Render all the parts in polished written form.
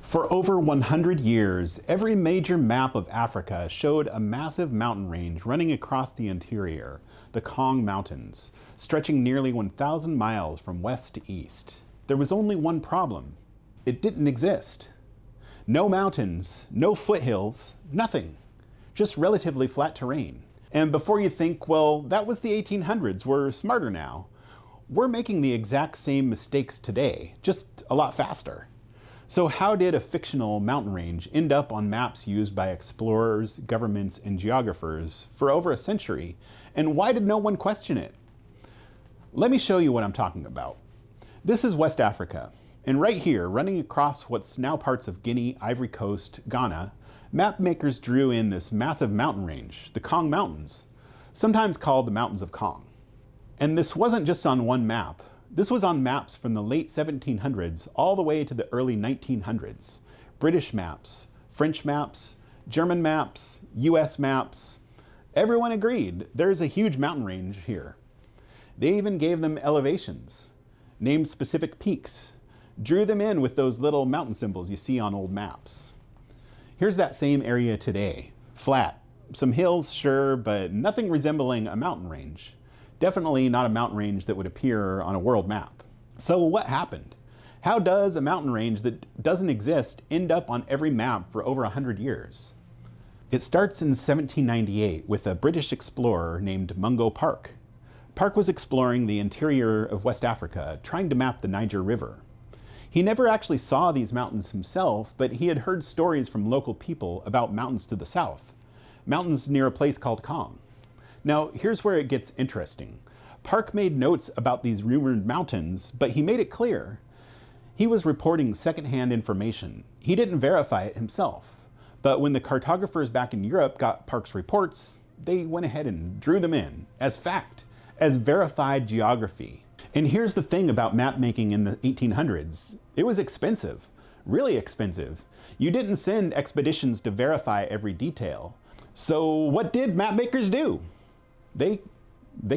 For over 100 years, every major map of Africa showed a massive mountain range running across the interior, the Kong Mountains, stretching nearly 1,000 miles from west to east. There was only one problem. It didn't exist. No mountains, no foothills, nothing. Just relatively flat terrain. And before you think, well, that was the 1800s, we're smarter now. We're making the exact same mistakes today, just a lot faster. So how did a fictional mountain range end up on maps used by explorers, governments, and geographers for over a century? And why did no one question it? Let me show you what I'm talking about. This is West Africa. And right here, running across what's now parts of Guinea, Ivory Coast, Ghana, map makers drew in this massive mountain range, the Kong Mountains, sometimes called the Mountains of Kong. And this wasn't just on one map. This was on maps from the late 1700s all the way to the early 1900s. British maps, French maps, German maps, US maps. Everyone agreed there's a huge mountain range here. They even gave them elevations, named specific peaks, drew them in with those little mountain symbols you see on old maps. Here's that same area today, flat. Some hills, sure, but nothing resembling a mountain range. Definitely not a mountain range that would appear on a world map. So what happened? How does a mountain range that doesn't exist end up on every map for over 100 years? It starts in 1798 with a British explorer named Mungo Park. Park was exploring the interior of West Africa, trying to map the Niger River. He never actually saw these mountains himself, but he had heard stories from local people about mountains to the south, mountains near a place called Kong. Now, here's where it gets interesting. Park made notes about these rumored mountains, but he made it clear. He was reporting secondhand information. He didn't verify it himself. But when the cartographers back in Europe got Park's reports, they went ahead and drew them in as fact, as verified geography. And here's the thing about map making in the 1800s. It was expensive, really expensive. You didn't send expeditions to verify every detail. So what did map makers do? They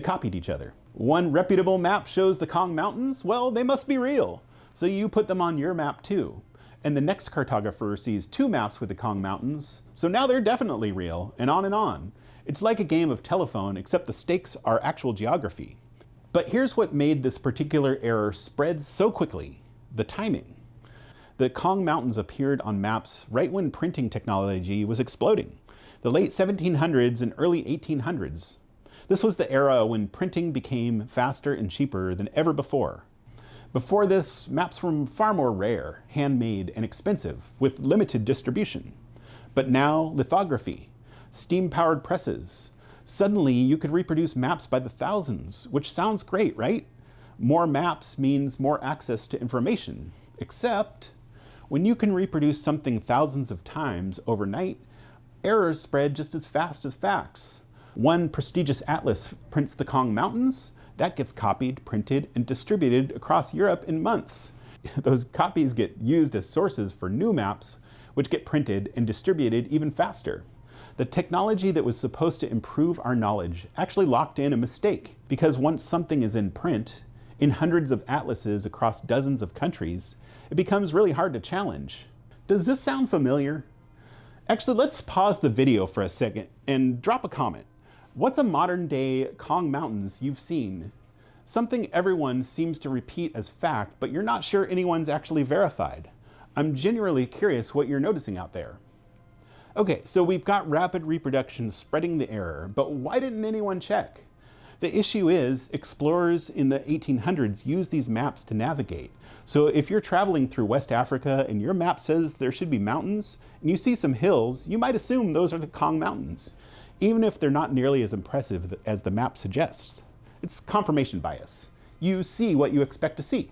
copied each other. One reputable map shows the Kong Mountains, well, they must be real. So you put them on your map too. And the next cartographer sees two maps with the Kong Mountains, so now they're definitely real, and on and on. It's like a game of telephone, except the stakes are actual geography. But here's what made this particular error spread so quickly: the timing. The Kong Mountains appeared on maps right when printing technology was exploding, the late 1700s and early 1800s. This was the era when printing became faster and cheaper than ever before. Before this, maps were far more rare, handmade, and expensive, with limited distribution. But now, lithography, steam-powered presses. Suddenly, you could reproduce maps by the thousands, which sounds great, right? More maps means more access to information. Except, when you can reproduce something thousands of times overnight, errors spread just as fast as facts. One prestigious atlas prints the Kong Mountains. That gets copied, printed, and distributed across Europe in months. Those copies get used as sources for new maps, which get printed and distributed even faster. The technology that was supposed to improve our knowledge actually locked in a mistake, because once something is in print, in hundreds of atlases across dozens of countries, it becomes really hard to challenge. Does this sound familiar? Actually, let's pause the video for a second and drop a comment. What's a modern day Kong Mountains you've seen? Something everyone seems to repeat as fact, but you're not sure anyone's actually verified. I'm genuinely curious what you're noticing out there. Okay, so we've got rapid reproduction spreading the error, but why didn't anyone check? The issue is explorers in the 1800s used these maps to navigate. So if you're traveling through West Africa and your map says there should be mountains, and you see some hills, you might assume those are the Kong Mountains, even if they're not nearly as impressive as the map suggests. It's confirmation bias. You see what you expect to see.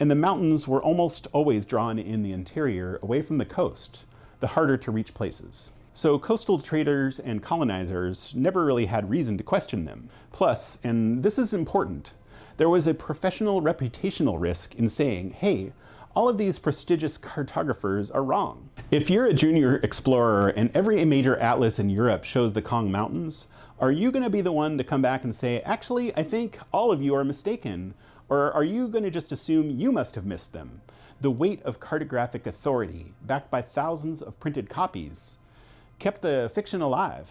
And the mountains were almost always drawn in the interior, away from the coast, the harder to reach places. So coastal traders and colonizers never really had reason to question them. Plus, and this is important, there was a professional reputational risk in saying, hey, all of these prestigious cartographers are wrong. If you're a junior explorer and every major atlas in Europe shows the Kong Mountains, are you going to be the one to come back and say, actually, I think all of you are mistaken? Or are you going to just assume you must have missed them? The weight of cartographic authority, backed by thousands of printed copies, kept the fiction alive.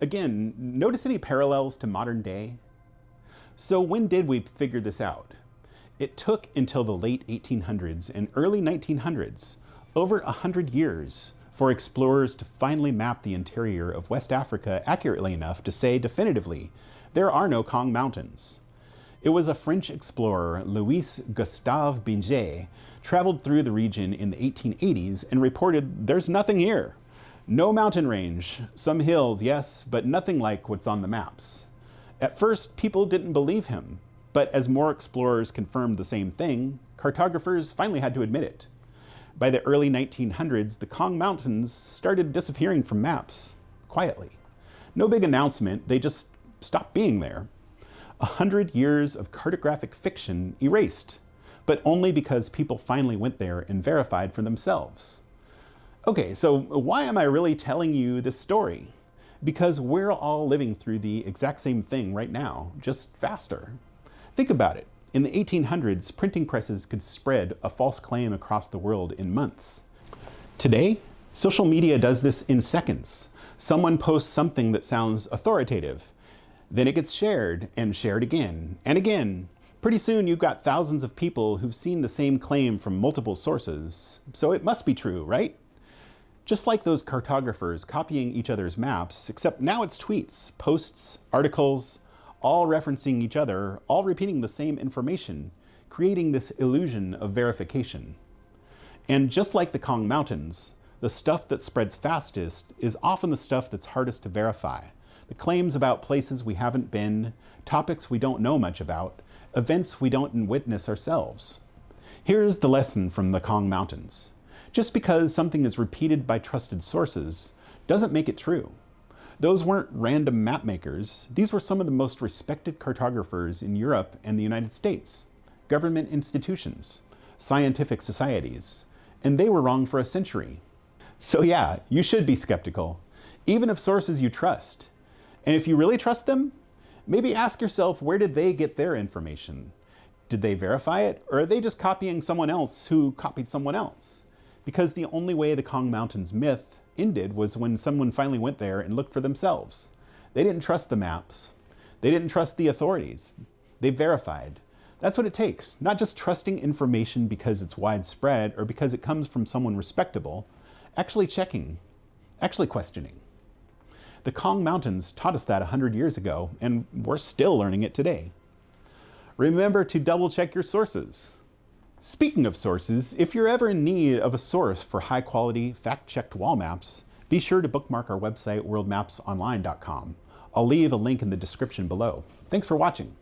Again, notice any parallels to modern day? So when did we figure this out? It took until the late 1800s and early 1900s, over 100 years, for explorers to finally map the interior of West Africa accurately enough to say definitively, there are no Kong Mountains. It was a French explorer, Louis Gustave Binget, traveled through the region in the 1880s and reported, there's nothing here. No mountain range, some hills, yes, but nothing like what's on the maps. At first, people didn't believe him, but as more explorers confirmed the same thing, cartographers finally had to admit it. By the early 1900s, the Kong Mountains started disappearing from maps, quietly. No big announcement, they just stopped being there. 100 years of cartographic fiction erased, but only because people finally went there and verified for themselves. Okay, so why am I really telling you this story? Because we're all living through the exact same thing right now, just faster. Think about it. In the 1800s, printing presses could spread a false claim across the world in months. Today, social media does this in seconds. Someone posts something that sounds authoritative. Then it gets shared and shared again and again. Pretty soon you've got thousands of people who've seen the same claim from multiple sources. So it must be true, right? Just like those cartographers copying each other's maps, except now it's tweets, posts, articles, all referencing each other, all repeating the same information, creating this illusion of verification. And just like the Kong Mountains, the stuff that spreads fastest is often the stuff that's hardest to verify. The claims about places we haven't been, topics we don't know much about, events we don't witness ourselves. Here's the lesson from the Kong Mountains. Just because something is repeated by trusted sources doesn't make it true. Those weren't random map makers. These were some of the most respected cartographers in Europe and the United States, government institutions, scientific societies, and they were wrong for a century. So yeah, you should be skeptical, even of sources you trust. And if you really trust them, maybe ask yourself, where did they get their information? Did they verify it, or are they just copying someone else who copied someone else? Because the only way the Kong Mountains myth ended was when someone finally went there and looked for themselves. They didn't trust the maps. They didn't trust the authorities. They verified. That's what it takes, not just trusting information because it's widespread or because it comes from someone respectable, actually checking, actually questioning. The Kong Mountains taught us that 100 years ago, and we're still learning it today. Remember to double check your sources. Speaking of sources, if you're ever in need of a source for high-quality, fact-checked wall maps, be sure to bookmark our website, worldmapsonline.com. I'll leave a link in the description below. Thanks for watching.